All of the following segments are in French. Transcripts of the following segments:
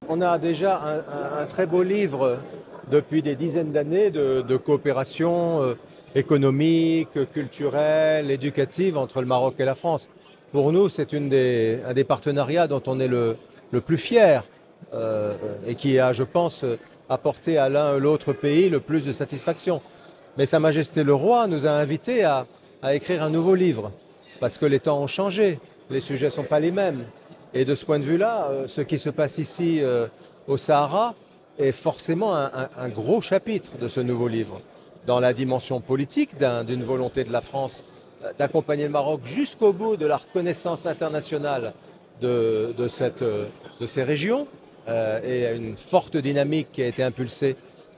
On a déjà un très beau livre depuis des dizaines d'années de coopération économique, culturelle, éducative entre le Maroc et la France. Pour nous, c'est un des partenariats dont on est le plus fier et qui a, je pense, apporté à l'un ou l'autre pays le plus de satisfaction. Mais Sa Majesté le Roi nous a invités à écrire un nouveau livre parce que les temps ont changé, les sujets ne sont pas les mêmes. Et de ce point de vue-là, ce qui se passe ici au Sahara est forcément un gros chapitre de ce nouveau livre, dans la dimension politique d'une volonté de la France d'accompagner le Maroc jusqu'au bout de la reconnaissance internationale de ces régions et une forte dynamique qui a été impulsée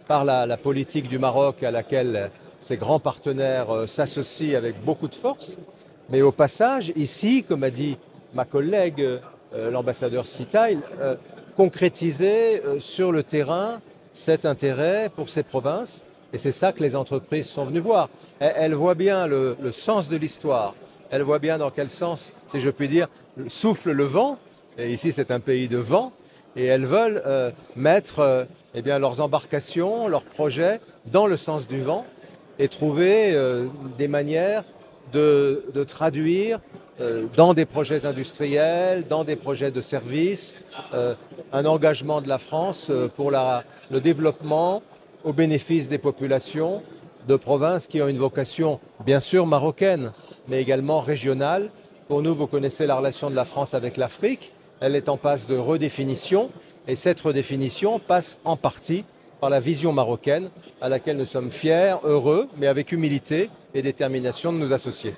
par la politique du Maroc à laquelle ses grands partenaires s'associent avec beaucoup de force. Mais au passage, ici, comme a dit ma collègue, l'ambassadeur Sitaïl, concrétiser sur le terrain cet intérêt pour ces provinces. Et c'est ça que les entreprises sont venues voir. Elles voient bien le sens de l'histoire. Elles voient bien dans quel sens, si je puis dire, souffle le vent. Et ici, c'est un pays de vent. Et elles veulent mettre eh bien, leurs embarcations, leurs projets dans le sens du vent et trouver des manières de traduire dans des projets industriels, dans des projets de services, un engagement de la France pour le développement au bénéfice des populations de provinces qui ont une vocation bien sûr marocaine, mais également régionale. Pour nous, vous connaissez la relation de la France avec l'Afrique. Elle est en passe de redéfinition et cette redéfinition passe en partie par la vision marocaine à laquelle nous sommes fiers, heureux, mais avec humilité et détermination de nous associer.